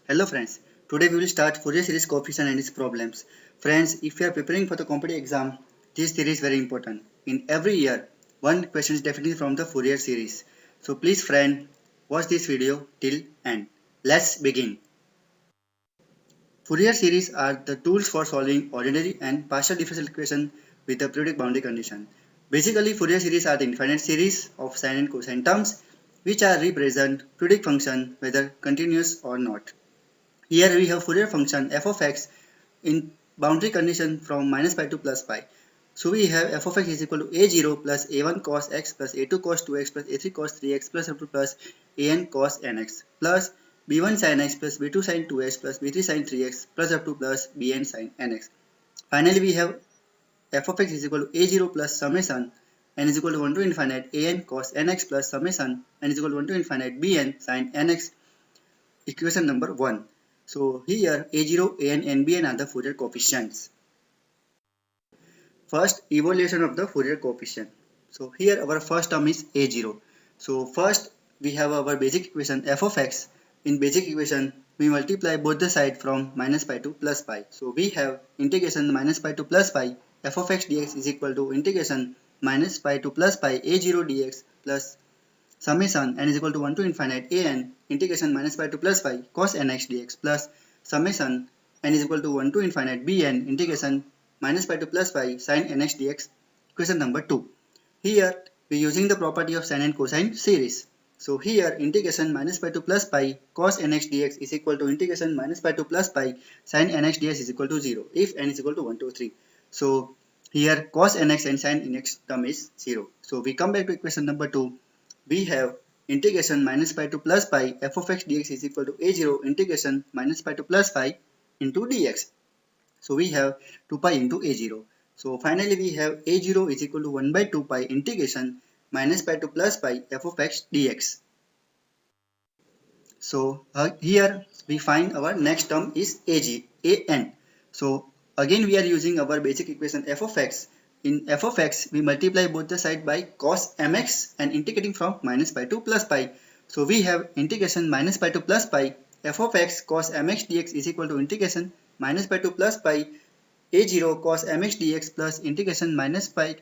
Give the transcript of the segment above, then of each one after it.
Hello friends, today we will start Fourier series coefficient and its problems. Friends, if you are preparing for the competitive exam, this series is very important. In every year, one question is definitely from the Fourier series. So please friend, watch this video till end. Let's begin. Fourier series are the tools for solving ordinary and partial differential equation with the periodic boundary condition. Basically, Fourier series are the infinite series of sine and cosine terms which are represent periodic function whether continuous or not. Here we have Fourier function f of x in boundary condition from minus pi to plus pi. So we have f of x is equal to a0 plus a1 cos x plus a2 cos 2x plus a3 cos 3x plus f2 plus an cos nx plus b1 sin x plus b2 sin 2x plus b3 sin 3x plus f2 plus bn sin nx. Finally we have f of x is equal to a0 plus summation n is equal to 1 to infinite an cos nx plus summation n is equal to 1 to infinite bn sin nx, equation number 1. So here a0, an, and bn are the Fourier coefficients. First, evaluation of the Fourier coefficient. So here our first term is a0. So first we have our basic equation f of x. In basic equation we multiply both the side from minus pi to plus pi. So we have integration minus pi to plus pi f of x dx is equal to integration minus pi to plus pi a0 dx plus summation n is equal to 1 to infinite an integration minus pi to plus pi cos nx dx plus summation n is equal to 1 to infinite bn integration minus pi to plus pi sin nx dx, equation number 2. Here we are using the property of sine and cosine series. So here integration minus pi to plus pi cos nx dx is equal to integration minus pi to plus pi sin nx dx is equal to 0 if n is equal to 1 to 3. So here cos nx and sin nx term is 0. So we come back to equation number 2. We have integration minus pi to plus pi f of x dx is equal to a0 integration minus pi to plus pi into dx. So we have 2 pi into a0. So finally we have a0 is equal to 1 by 2 pi integration minus pi to plus pi f of x dx. So here we find our next term is an. So again we are using our basic equation f of x. In f of x we multiply both the side by cos mx and integrating from minus pi to plus pi. So we have integration minus pi to plus pi f of x cos mx dx is equal to integration minus pi to plus pi a0 cos mx dx plus integration minus pi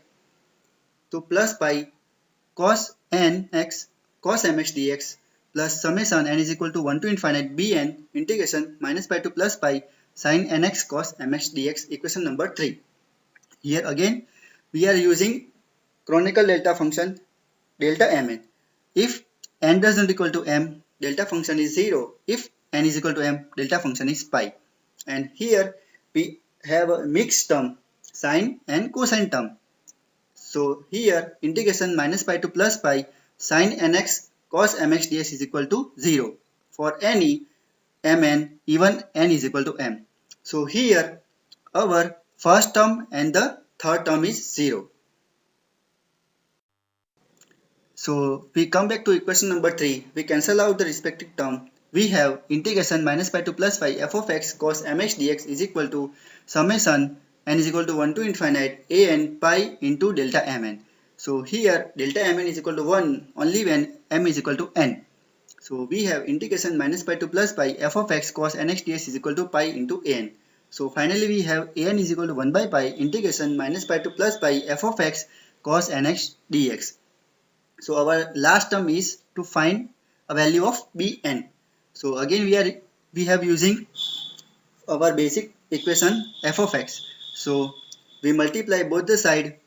to plus pi cos nx cos mx dx plus summation n is equal to 1 to infinite bn integration minus pi to plus pi sin nx cos mx dx, equation number 3. Here again we are using canonical delta function delta mn. If n does not equal to m, delta function is 0. If n is equal to m, delta function is pi. And here we have a mixed term sine and cosine term. So here integration minus pi to plus pi sin nx cos mx dx is equal to 0 for any mn even n is equal to m. So here our first term and the third term is 0. So we come back to equation number 3. We cancel out the respective term. We have integration minus pi to plus pi f of x cos mx dx is equal to summation n is equal to 1 to infinite an pi into delta mn. So here delta mn is equal to 1 only when m is equal to n. So we have integration minus pi to plus pi f of x cos nx dx is equal to pi into an. So finally we have an is equal to 1 by pi integration minus pi to plus pi f of x cos nx dx. So our last term is to find a value of bn. So again we have using our basic equation f of x. So we multiply both the side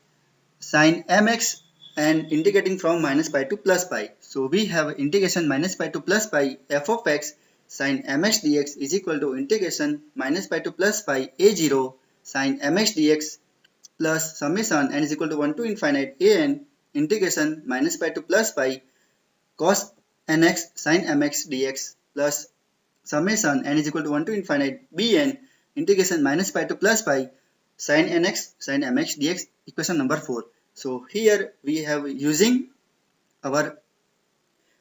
sin mx and integrating from minus pi to plus pi. So we have integration minus pi to plus pi f of x sin mx dx is equal to integration minus pi to plus pi a0 sin mx dx plus summation n is equal to 1 to infinite an integration minus pi to plus pi cos nx sin mx dx plus summation n is equal to 1 to infinite bn integration minus pi to plus pi sin nx sin mx dx, equation number 4. So here we have using our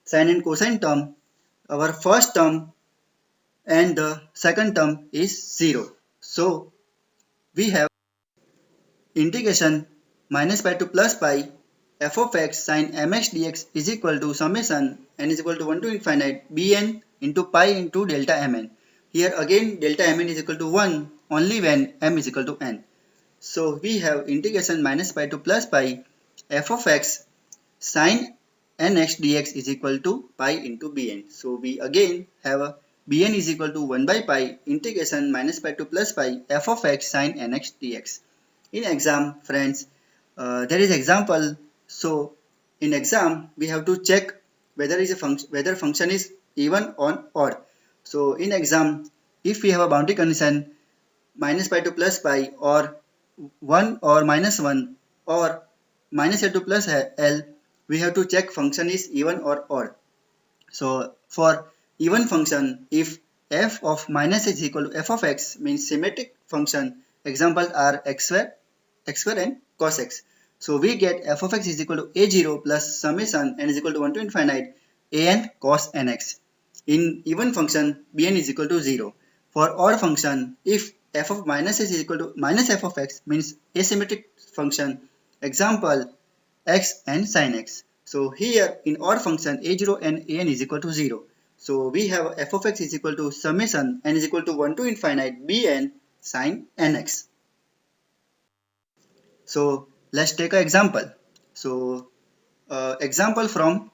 sine and cosine term. Our first term and the second term is 0. So we have integration minus pi to plus pi f of x sin mx dx is equal to summation n is equal to 1 to infinite bn into pi into delta mn. Here again delta mn is equal to 1 only when m is equal to n. So we have integration minus pi to plus pi f of x sin nx dx is equal to pi into bn. So we again have a bn is equal to 1 by pi integration minus pi to plus pi f of x sin nx dx. In exam, friends, there is example. So in exam we have to check whether is a whether function is even or odd. So in exam, if we have a boundary condition minus pi to plus pi or 1 or minus 1 or minus l to plus l, we have to check function is even or odd. So for even function, if f of minus is equal to f of x means symmetric function, examples are x square and cos x. So we get f of x is equal to a0 plus summation n is equal to 1 to infinite an cos nx. In even function, bn is equal to 0. For odd function, if f of minus is equal to minus f of x means asymmetric function, example x and sin x. So here in odd function a0 and an is equal to 0. So we have f of x is equal to summation n is equal to 1 to infinite bn sin nx. So let's take an example. So example from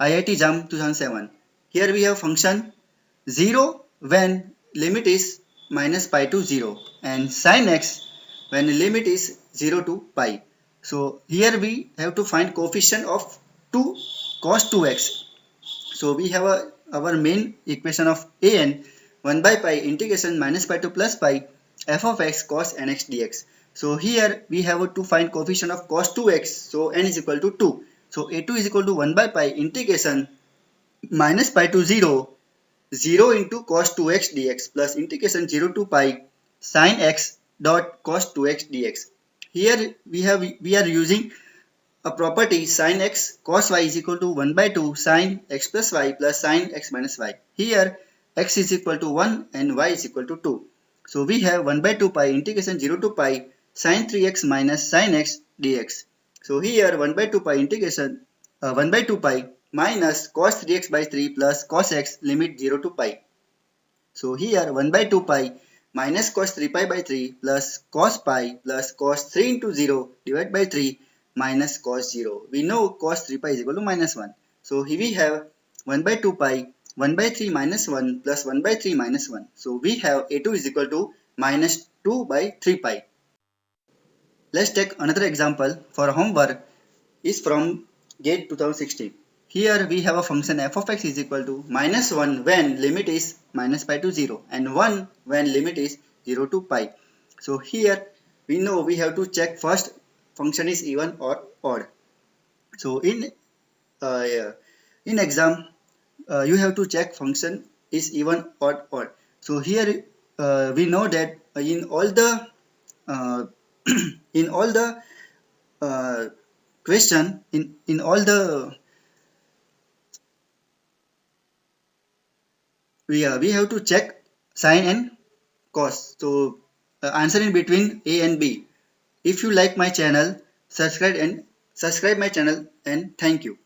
IIT JAM 2007. Here we have function 0 when limit is minus pi to 0 and sin x when limit is 0 to pi. So here we have to find coefficient of 2 cos 2x. So we have our main equation of an 1 by pi integration minus pi to plus pi f of x cos nx dx. So here we have to find coefficient of cos 2x. So n is equal to 2. So a2 is equal to 1 by pi integration minus pi to 0 0 into cos 2x dx plus integration 0 to pi sin x dot cos 2x dx. Here we are using a property sin x cos y is equal to 1 by 2 sin x plus y plus sin x minus y. Here x is equal to 1 and y is equal to 2. So we have 1 by 2 pi integration 0 to pi sin 3x minus sin x dx. So here 1 by 2 pi integration 1 by 2 pi minus cos 3x by 3 plus cos x limit 0 to pi. So here 1 by 2 pi minus cos 3 pi by 3 plus cos pi plus cos 3 into 0 divided by 3 minus cos 0. We know cos 3 pi is equal to minus 1. So here we have 1 by 2 pi 1 by 3 minus 1 plus 1 by 3 minus 1. So we have a2 is equal to minus 2 by 3 pi. Let's take another example for homework is from GATE 2016. Here we have a function f of x is equal to minus 1 when limit is minus pi to 0 and 1 when limit is 0 to pi. So here we know we have to check first function is even or odd. So in exam you have to check function is even or odd. So here we know that in all the in all the question in all the we have to check sin and cos. So answer in between A and B. If you like my channel, subscribe my channel and thank you.